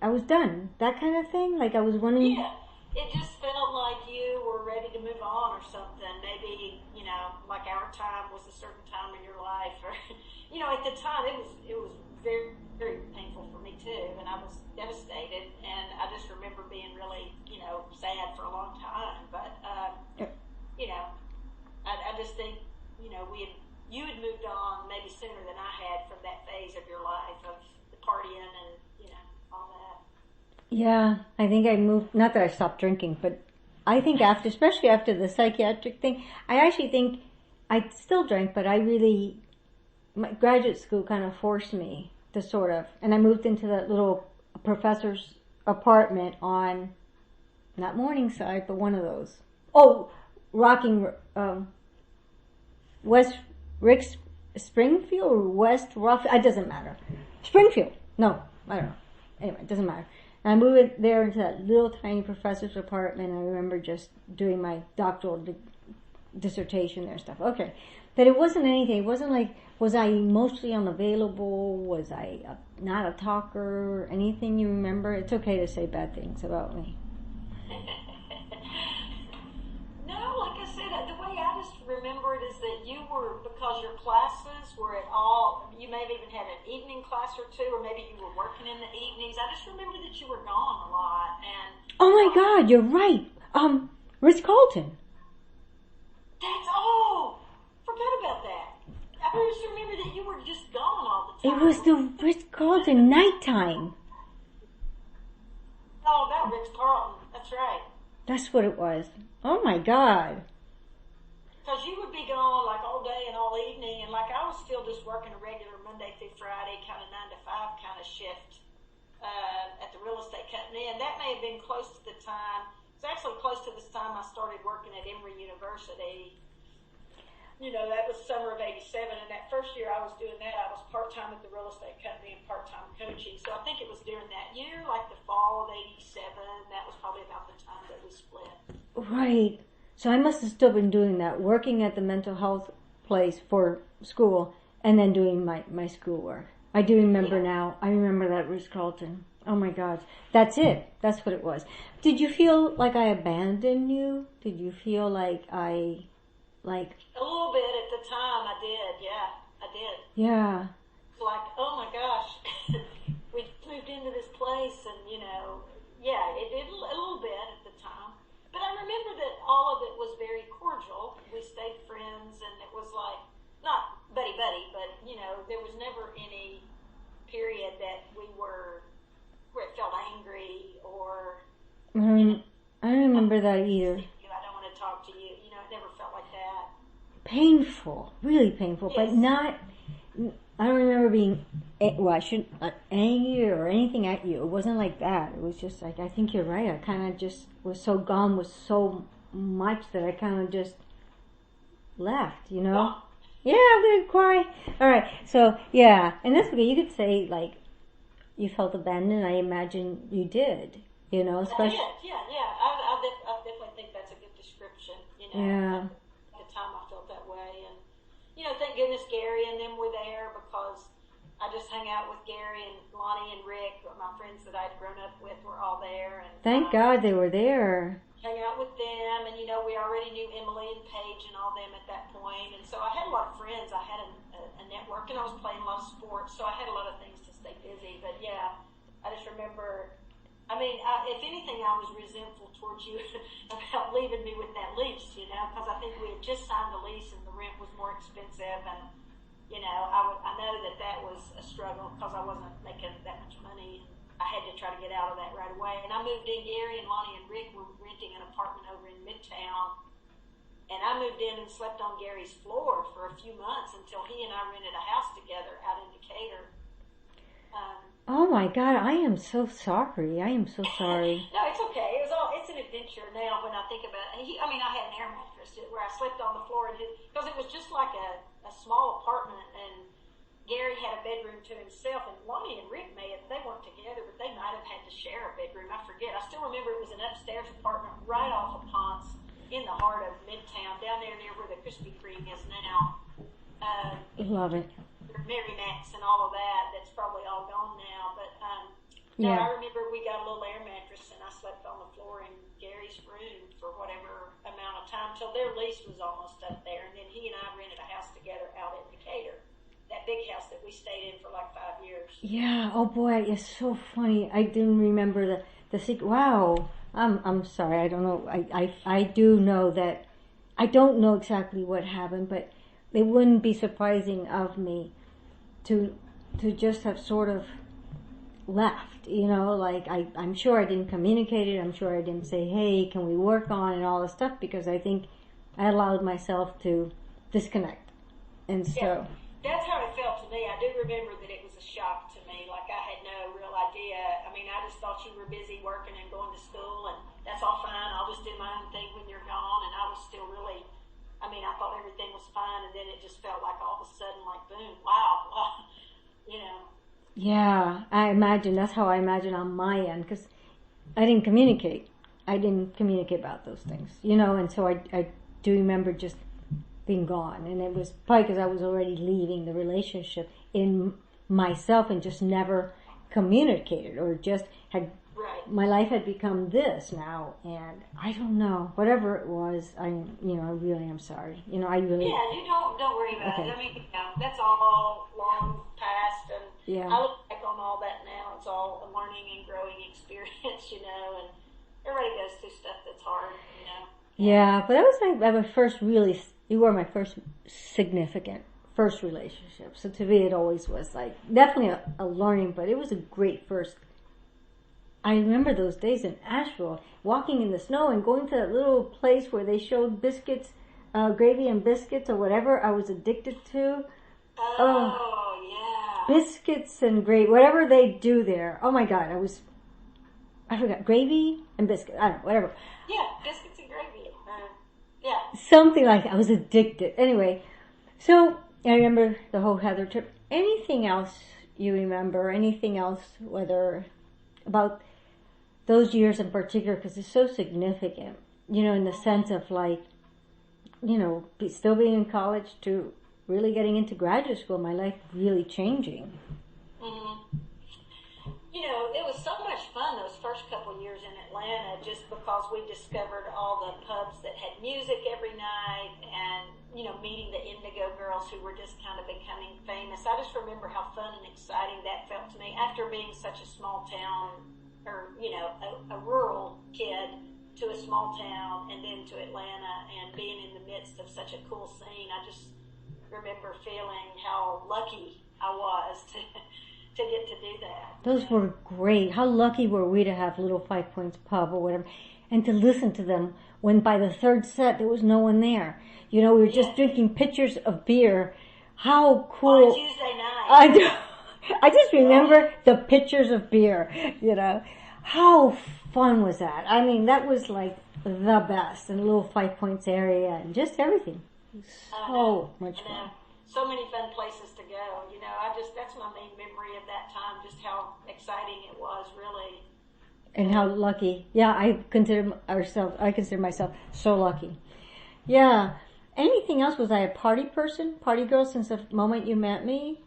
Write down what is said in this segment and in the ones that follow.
I was done. That kind of thing. Like I was wanting. Yeah, it just felt like you were ready to move on or something. Maybe like our time was a certain time in your life, or at the time it was very very painful for me too, and I was devastated, and I just remember being really sad for a long time. But you know, I just think we had you had moved on maybe sooner than I had from that phase of your life of the partying and all that. Yeah, I think I moved. Not that I stopped drinking, but I think after, especially after the psychiatric thing, I actually think I still drank, but I really, my graduate school kind of forced me to sort of, and I moved into that little professor's apartment on, not Morningside, but one of those. Oh, Rocking, West Rick Springfield or West Rough. It doesn't matter. Springfield. No, I don't know. Anyway, it doesn't matter. And I moved there into that little tiny professor's apartment. And I remember just doing my doctoral dissertation there and stuff. Okay, but it wasn't anything. It wasn't like, was I emotionally unavailable? Was I not a talker? Anything you remember? It's okay to say bad things about me. No, like I said, the way I just remember it is that you were, because your classes were at all, you may have even had an evening class or two, or maybe you were working in the evenings. I just remember that you were gone a lot. And Oh my God, you're right. Ritz Carlton. that's all. Forgot about that. I just remember that you were just gone all the It time. was the Ritz Carlton nighttime. Oh, about Ritz Carlton. That's right. That's what it was. Oh my God. Because you would be gone like all day and all evening, and like I was still just working a regular Monday through Friday kind of 9 to 5 kind of shift at the real estate company, and that may have been close to the time. It was actually close to this time I started working at Emory University. That was summer of '87, and that first year I was doing that, I was part-time at the real estate company and part-time coaching. So I think it was during that year, like the fall of '87, that was probably about the time that we split. Right. So I must have still been doing that, working at the mental health place for school and then doing my schoolwork. I do remember now. I remember that Ritz Carlton. Oh my God. That's it. That's what it was. Did you feel like I abandoned you? Did you feel like A little bit at the time, I did. Yeah, I did. yeah. Like, oh my gosh, we moved into this place, and yeah, it did a little bit at the time. But I remember that all of it was very cordial. We stayed friends, and it was like not buddy buddy, but there was never any period that we were where it felt angry or I don't remember that either. I don't want to talk to you. It never felt like that. Painful, really painful, Yes. but not. I don't remember being, well, I shouldn't, angry or anything at you. It wasn't like that. It was just like, I think you're right. I kind of just was so gone with so much that I kind of just left, Oh, Yeah, I'm going to cry. All right. So, yeah. And that's okay. You could say, like, you felt abandoned. I imagine you did, I especially. did. Yeah. I definitely think that's a good description. Yeah. At the time I felt that way, and thank goodness Gary and them were there, because I just hung out with Gary and Lonnie and Rick, my friends that I'd grown up with were all there, and Thank God they were there. hang out with them, and we already knew Emily and Paige and all them at that point, and so I had a lot of friends. I had a network, and I was playing a lot of sports, so I had a lot of things to stay busy. But yeah, I just remember. I mean, if anything, I was resentful towards you about leaving me with that lease, because I think we had just signed the lease and the rent was more expensive, and I know that was a struggle because I wasn't making that much money. I had to try to get out of that right away, and I moved in. Gary and Lonnie and Rick were renting an apartment over in Midtown, and I moved in and slept on Gary's floor for a few months until he and I rented a house together out in Decatur. Oh my God, I am so sorry. I am so sorry. No, it's okay. It's an adventure now when I think about it. I had an air mattress where I slept on the floor, because it was just like a small apartment, and Gary had a bedroom to himself, and Lonnie and Rick they weren't together, but they might have had to share a bedroom. I forget. I still remember it was an upstairs apartment right off of Ponce in the heart of Midtown, down there near where the Krispy Kreme is now. Love it. Mary Max and all of that. That's probably all gone now, but No, Yeah. I remember we got a little air mattress and I slept on the floor in Gary's room for whatever amount of time till their lease was almost up there. And then he and I rented a house together out in Decatur, that big house that we stayed in for like 5 years. Yeah. Oh boy, it's so funny. I didn't remember the secret. Wow. I'm sorry. I don't know. I do know that. I don't know exactly what happened, but it wouldn't be surprising of me to just have sort of left, like I'm sure I didn't communicate it. I'm sure I didn't say, hey, can we work on and all this stuff, because I think I allowed myself to disconnect. And so, that's how it felt to me. I do remember that it was a shock to me. Like I had no real idea. I mean, I just thought you were busy working and going to school, and that's all fine. I'll just do my own thing when you're gone. And I was still really, I mean, I thought everything was fine, and then it just felt like all of a sudden, like boom, wow, you know. yeah, I imagine that's how I imagine on my end, because I didn't communicate. I didn't communicate about those things, and so I do remember just being gone, and it was probably because I was already leaving the relationship in myself and just never communicated, or just had, Right. my life had become this now, and I don't know, whatever it was, I really am sorry. I really, Yeah, you don't worry about Okay. it. I mean, that's all long past, and Yeah. I look back on all that now. It's all a learning and growing experience, and everybody goes through stuff that's hard, yeah, but that was my first really, you were my first significant first relationship. So to me, it always was like, definitely a learning, but it was a great first. I remember those days in Asheville, walking in the snow and going to that little place where they showed biscuits, gravy and biscuits or whatever I was addicted to. Oh, yeah. Biscuits and gravy, whatever they do there. Oh my God, I forgot, gravy and biscuits, I don't know, whatever. Yeah, biscuits and gravy. Yeah. Something like that. I was addicted. Anyway, so I remember the whole Heather trip. Anything else you remember? Anything else, whether about those years in particular, because it's so significant, in the sense of like, still being in college to really getting into graduate school, my life really changing. Mm-hmm. It was so much fun those first couple years in Atlanta, just because we discovered all the pubs that had music every night, and meeting the Indigo Girls who were just kind of becoming famous. I just remember how fun and exciting that felt to me after being such a small town, or a rural kid to a small town, and then to Atlanta, and being in the midst of such a cool scene. I just remember feeling how lucky I was to get to do that. Those were great. How lucky were we to have Little Five Points Pub or whatever, and to listen to them when by the third set there was no one there. We were just drinking pitchers of beer. How cool. On a Tuesday night. I know. I just remember the pitchers of beer, How fun was that? I mean, that was like the best in the Little Five Points area, and just everything. So much fun. So many fun places to go. That's my main memory of that time, just how exciting it was, really. And how lucky. Yeah, I consider myself so lucky. Yeah. Anything else? Was I a party person, party girl since the moment you met me?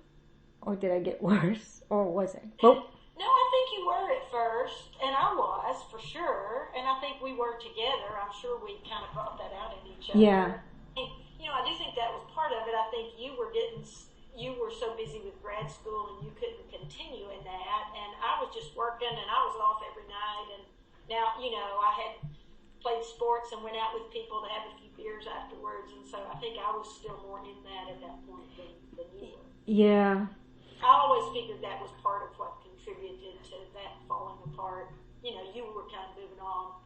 Or did I get worse? Or was I? Oh. No, I think you were at first, and I was, for sure. And I think we were together. I'm sure we kind of brought that out in each other. Yeah. And, I do think that was part of it. I think you were so busy with grad school and you couldn't continue in that. And I was just working, and I was off every night. And now, I had played sports and went out with people to have a few beers afterwards. And so I think I was still more in that at that point than you were. Yeah. I always figured that was part of what contributed to that falling apart. You were kind of moving on,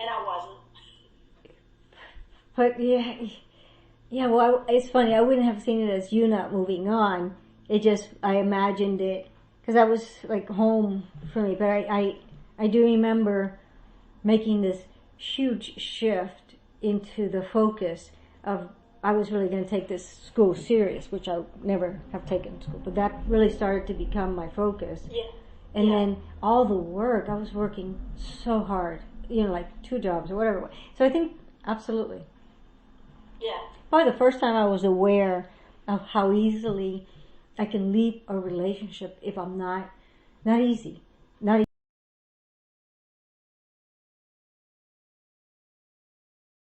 and I wasn't. But yeah. Well, it's funny. I wouldn't have seen it as you not moving on. I imagined it because that was like home for me. But I do remember making this huge shift into the focus of, I was really going to take this school serious, which I never have taken school, but that really started to become my focus. Yeah. And then all the work, I was working so hard, like 2 jobs or whatever. So I think, absolutely. Yeah. Probably the first time I was aware of how easily I can leave a relationship if I'm not easy.